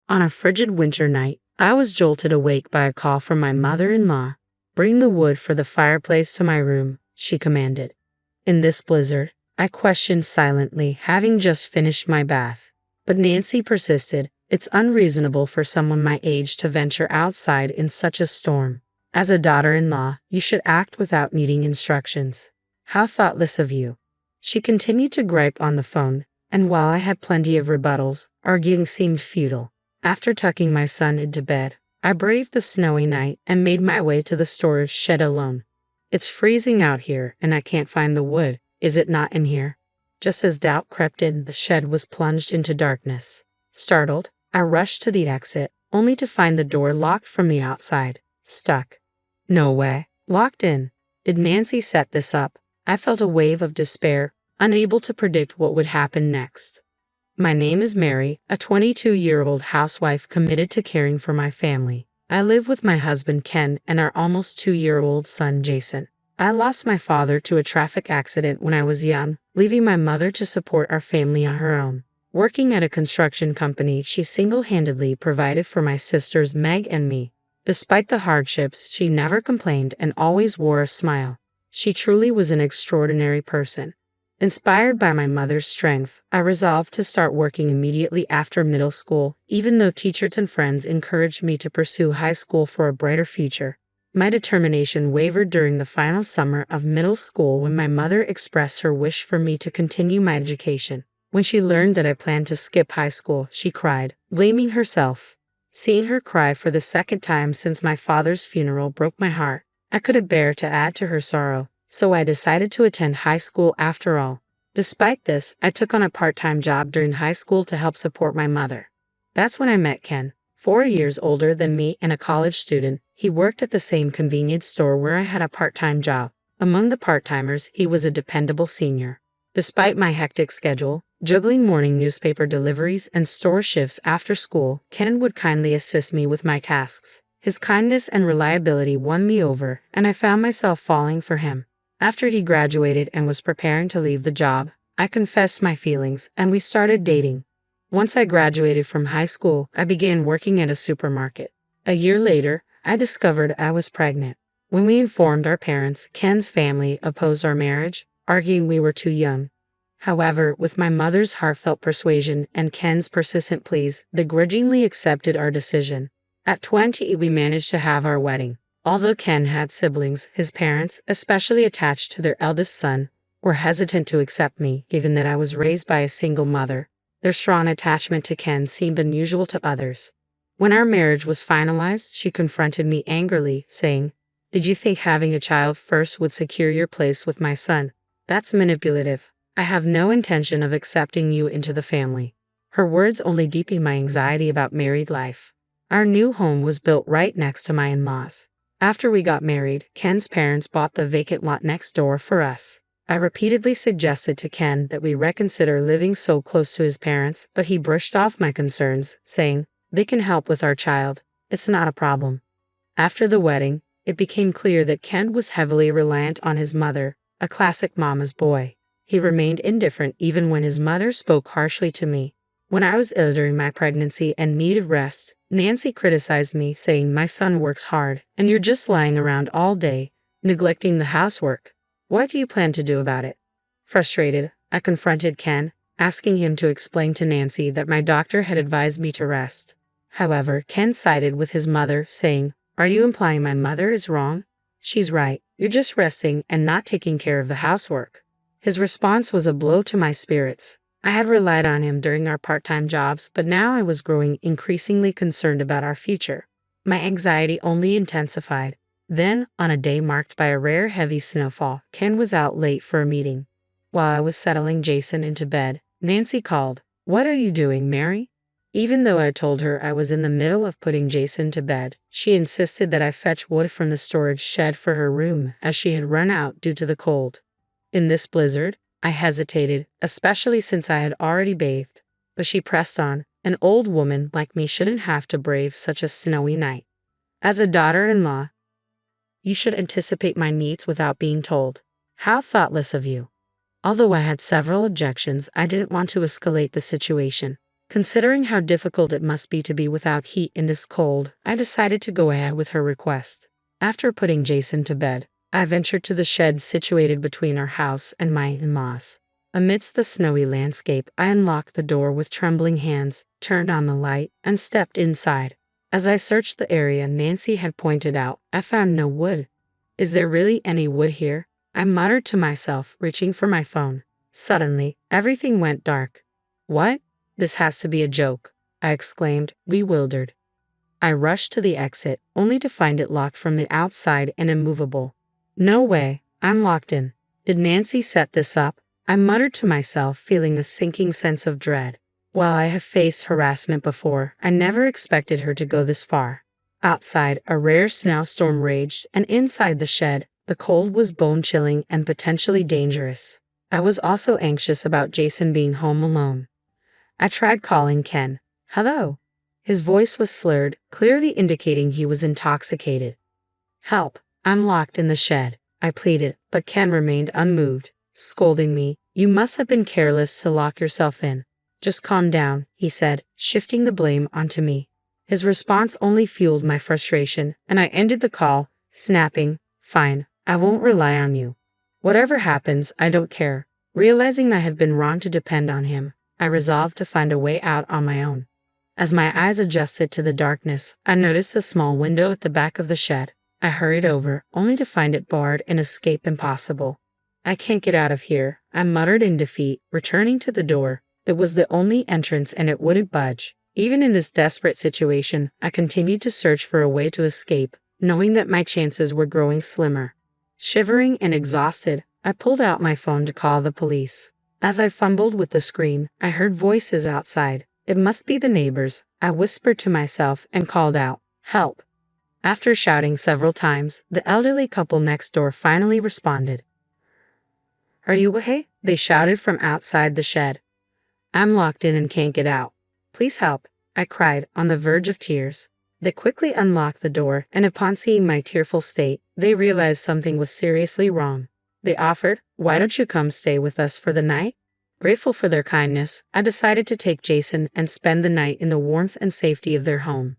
On a frigid winter night, I was jolted awake by a call from my mother-in-law. "Bring the wood for the fireplace to my room," she commanded. In this blizzard, I questioned silently, having just finished my bath. But Nancy persisted. "It's unreasonable for someone my age to venture outside in such a storm. As a daughter-in-law, you should act without needing instructions. How thoughtless of you." She continued to gripe on the phone, and while I had plenty of rebuttals, arguing seemed futile. After tucking my son into bed, I braved the snowy night and made my way to the storage shed alone. "It's freezing out here, and I can't find the wood. Is it not in here?" Just as doubt crept in, the shed was plunged into darkness. Startled, I rushed to the exit, only to find the door locked from the outside. Stuck. No way. Locked in. Did Nancy set this up? I felt a wave of despair, unable to predict what would happen next. My name is Mary, a 22-year-old housewife committed to caring for my family. I live with my husband Ken and our almost 2-year-old son Jason. I lost my father to a traffic accident when I was young, leaving my mother to support our family on her own. Working at a construction company, she single-handedly provided for my sisters Meg and me. Despite the hardships, she never complained and always wore a smile. She truly was an extraordinary person. Inspired by my mother's strength, I resolved to start working immediately after middle school, even though teachers and friends encouraged me to pursue high school for a brighter future. My determination wavered during the final summer of middle school when my mother expressed her wish for me to continue my education. When she learned that I planned to skip high school, she cried, blaming herself. Seeing her cry for the second time since my father's funeral broke my heart. I couldn't bear to add to her sorrow, so I decided to attend high school after all. Despite this, I took on a part-time job during high school to help support my mother. That's when I met Ken, 4 years older than me and a college student. He worked at the same convenience store where I had a part-time job. Among the part-timers, he was a dependable senior. Despite my hectic schedule, juggling morning newspaper deliveries and store shifts after school, Ken would kindly assist me with my tasks. His kindness and reliability won me over, and I found myself falling for him. After he graduated and was preparing to leave the job, I confessed my feelings, and we started dating. Once I graduated from high school, I began working at a supermarket. A year later, I discovered I was pregnant. When we informed our parents, Ken's family opposed our marriage, arguing we were too young. However, with my mother's heartfelt persuasion and Ken's persistent pleas, they grudgingly accepted our decision. At 20, we managed to have our wedding. Although Ken had siblings, his parents, especially attached to their eldest son, were hesitant to accept me, given that I was raised by a single mother. Their strong attachment to Ken seemed unusual to others. When our marriage was finalized, she confronted me angrily, saying, "Did you think having a child first would secure your place with my son? That's manipulative. I have no intention of accepting you into the family." Her words only deepened my anxiety about married life. Our new home was built right next to my in-laws. After we got married, Ken's parents bought the vacant lot next door for us. I repeatedly suggested to Ken that we reconsider living so close to his parents, but he brushed off my concerns, saying, "They can help with our child. It's not a problem." After the wedding, it became clear that Ken was heavily reliant on his mother, a classic mama's boy. He remained indifferent even when his mother spoke harshly to me. When I was ill during my pregnancy and needed rest, Nancy criticized me, saying my son works hard, and you're just lying around all day, neglecting the housework. What do you plan to do about it? Frustrated, I confronted Ken, asking him to explain to Nancy that my doctor had advised me to rest. However, Ken sided with his mother, saying, "Are you implying my mother is wrong? She's right. You're just resting and not taking care of the housework." His response was a blow to my spirits. I had relied on him during our part-time jobs, but now I was growing increasingly concerned about our future. My anxiety only intensified. Then, on a day marked by a rare heavy snowfall, Ken was out late for a meeting. While I was settling Jason into bed, Nancy called, "What are you doing, Mary?" Even though I told her I was in the middle of putting Jason to bed, she insisted that I fetch wood from the storage shed for her room, as she had run out due to the cold. In this blizzard, I hesitated, especially since I had already bathed, but she pressed on. An old woman like me shouldn't have to brave such a snowy night. As a daughter-in-law, you should anticipate my needs without being told. How thoughtless of you. Although I had several objections, I didn't want to escalate the situation. Considering how difficult it must be to be without heat in this cold, I decided to go ahead with her request. After putting Jason to bed, I ventured to the shed situated between our house and my in-laws. Amidst the snowy landscape, I unlocked the door with trembling hands, turned on the light, and stepped inside. As I searched the area Nancy had pointed out, I found no wood. Is there really any wood here? I muttered to myself, reaching for my phone. Suddenly, everything went dark. What? This has to be a joke, I exclaimed, bewildered. I rushed to the exit, only to find it locked from the outside and immovable. No way, I'm locked in. Did Nancy set this up? I muttered to myself, feeling a sinking sense of dread. While I have faced harassment before, I never expected her to go this far. Outside, a rare snowstorm raged, and inside the shed, the cold was bone-chilling and potentially dangerous. I was also anxious about Jason being home alone. I tried calling Ken. Hello. His voice was slurred, clearly indicating he was intoxicated. Help, I'm locked in the shed, I pleaded, but Ken remained unmoved, scolding me. You must have been careless to lock yourself in. Just calm down, he said, shifting the blame onto me. His response only fueled my frustration, and I ended the call, snapping, Fine, I won't rely on you. Whatever happens, I don't care. Realizing I had been wrong to depend on him, I resolved to find a way out on my own. As my eyes adjusted to the darkness, I noticed a small window at the back of the shed. I hurried over, only to find it barred and escape impossible. I can't get out of here, I muttered in defeat, returning to the door. It was the only entrance and it wouldn't budge. Even in this desperate situation, I continued to search for a way to escape, knowing that my chances were growing slimmer. Shivering and exhausted, I pulled out my phone to call the police. As I fumbled with the screen, I heard voices outside. It must be the neighbors, I whispered to myself and called out, Help! After shouting several times, the elderly couple next door finally responded. Are you okay? They shouted from outside the shed. I'm locked in and can't get out. Please help, I cried, on the verge of tears. They quickly unlocked the door, and upon seeing my tearful state, they realized something was seriously wrong. They offered, Why don't you come stay with us for the night? Grateful for their kindness, I decided to take Jason and spend the night in the warmth and safety of their home.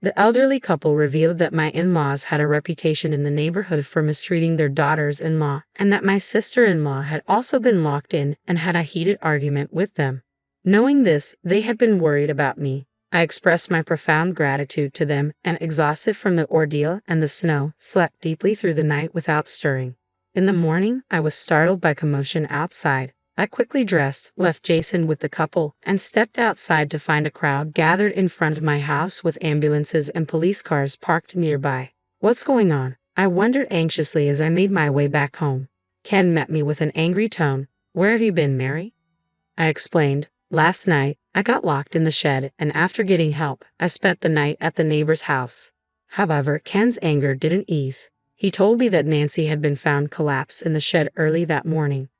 The elderly couple revealed that my in-laws had a reputation in the neighborhood for mistreating their daughters-in-law, and that my sister-in-law had also been locked in and had a heated argument with them. Knowing this, they had been worried about me. I expressed my profound gratitude to them and, exhausted from the ordeal and the snow, slept deeply through the night without stirring. In the morning, I was startled by commotion outside. I quickly dressed, left Jason with the couple, and stepped outside to find a crowd gathered in front of my house with ambulances and police cars parked nearby. What's going on? I wondered anxiously as I made my way back home. Ken met me with an angry tone. Where have you been, Mary? I explained. Last night, I got locked in the shed, and after getting help, I spent the night at the neighbor's house. However, Ken's anger didn't ease. He told me that Nancy had been found collapsed in the shed early that morning.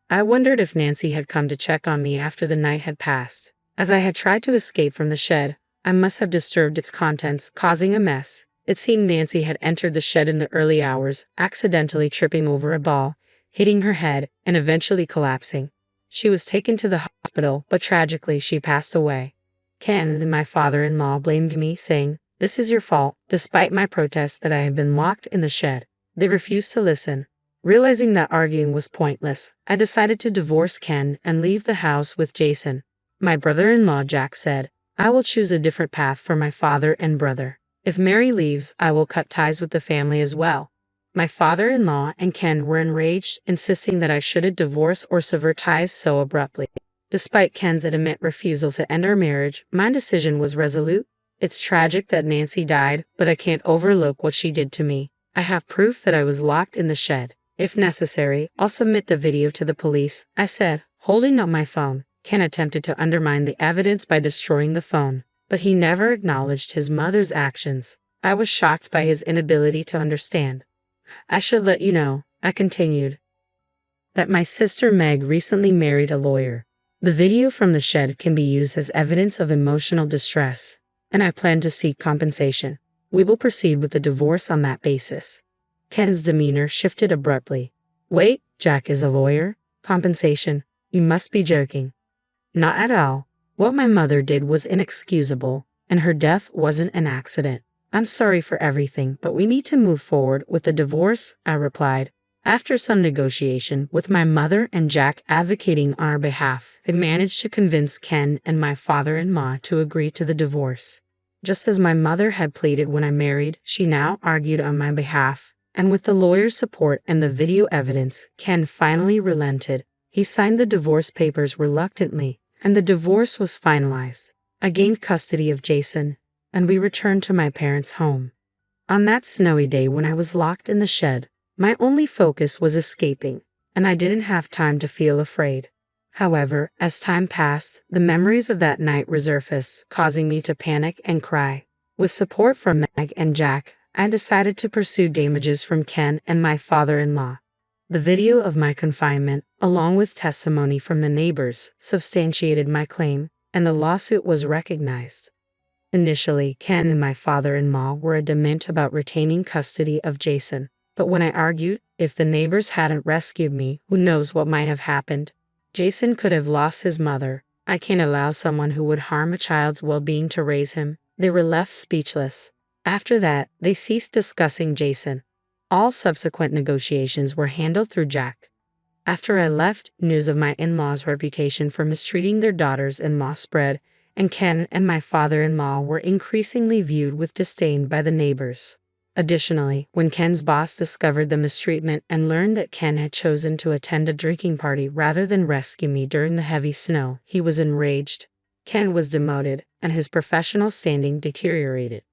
I wondered if Nancy had come to check on me after the night had passed. As I had tried to escape from the shed, I must have disturbed its contents, causing a mess. It seemed Nancy had entered the shed in the early hours, accidentally tripping over a ball, hitting her head, and eventually collapsing. She was taken to the hospital, but tragically she passed away. Ken and my father-in-law blamed me, saying, This is your fault, despite my protests that I had been locked in the shed. They refused to listen. Realizing that arguing was pointless, I decided to divorce Ken and leave the house with Jason. My brother-in-law Jack said, I will choose a different path for my father and brother. If Mary leaves, I will cut ties with the family as well. My father-in-law and Ken were enraged, insisting that I shouldn't divorce or sever ties so abruptly. Despite Ken's adamant refusal to end our marriage, my decision was resolute. It's tragic that Nancy died, but I can't overlook what she did to me. I have proof that I was locked in the shed. If necessary, I'll submit the video to the police, I said, holding up my phone. Ken attempted to undermine the evidence by destroying the phone, but he never acknowledged his mother's actions. I was shocked by his inability to understand. I should let you know, I continued, that my sister Meg recently married a lawyer. The video from the shed can be used as evidence of emotional distress, and I plan to seek compensation. We will proceed with the divorce on that basis. Ken's demeanor shifted abruptly. Wait, Jack is a lawyer? Compensation? You must be joking. Not at all. What my mother did was inexcusable, and her death wasn't an accident. I'm sorry for everything, but we need to move forward with the divorce, I replied. After some negotiation with my mother and Jack advocating on our behalf, they managed to convince Ken and my father-in-law to agree to the divorce. Just as my mother had pleaded when I married, she now argued on my behalf, and with the lawyer's support and the video evidence, Ken finally relented. He signed the divorce papers reluctantly, and the divorce was finalized. I gained custody of Jason, and we returned to my parents' home. On that snowy day when I was locked in the shed, my only focus was escaping, and I didn't have time to feel afraid. However, as time passed, the memories of that night resurfaced, causing me to panic and cry. With support from Meg and Jack, I decided to pursue damages from Ken and my father-in-law. The video of my confinement, along with testimony from the neighbors, substantiated my claim, and the lawsuit was recognized. Initially, Ken and my father-in-law were adamant about retaining custody of Jason, but when I argued, if the neighbors hadn't rescued me, who knows what might have happened. Jason could have lost his mother. I can't allow someone who would harm a child's well-being to raise him. They were left speechless. After that, they ceased discussing Jason. All subsequent negotiations were handled through Jack. After I left, news of my in-laws' reputation for mistreating their daughters-in-law spread, and Ken and my father-in-law were increasingly viewed with disdain by the neighbors. Additionally, when Ken's boss discovered the mistreatment and learned that Ken had chosen to attend a drinking party rather than rescue me during the heavy snow, he was enraged. Ken was demoted, and his professional standing deteriorated.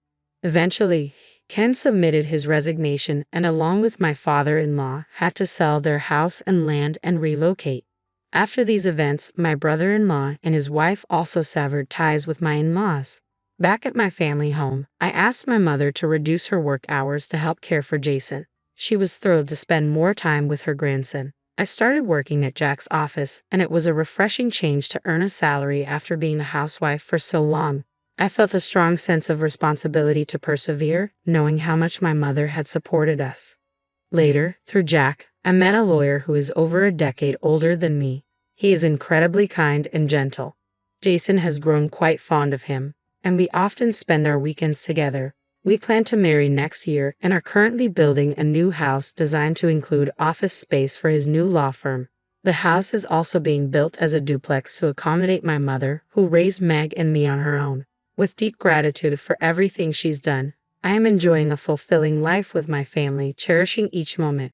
Eventually, Ken submitted his resignation and, along with my father-in-law, had to sell their house and land and relocate. After these events, my brother-in-law and his wife also severed ties with my in-laws. Back at my family home, I asked my mother to reduce her work hours to help care for Jason. She was thrilled to spend more time with her grandson. I started working at Jack's office, and it was a refreshing change to earn a salary after being a housewife for so long. I felt a strong sense of responsibility to persevere, knowing how much my mother had supported us. Later, through Jack, I met a lawyer who is over a decade older than me. He is incredibly kind and gentle. Jason has grown quite fond of him, and we often spend our weekends together. We plan to marry next year and are currently building a new house designed to include office space for his new law firm. The house is also being built as a duplex to accommodate my mother, who raised Meg and me on her own. With deep gratitude for everything she's done, I am enjoying a fulfilling life with my family, cherishing each moment.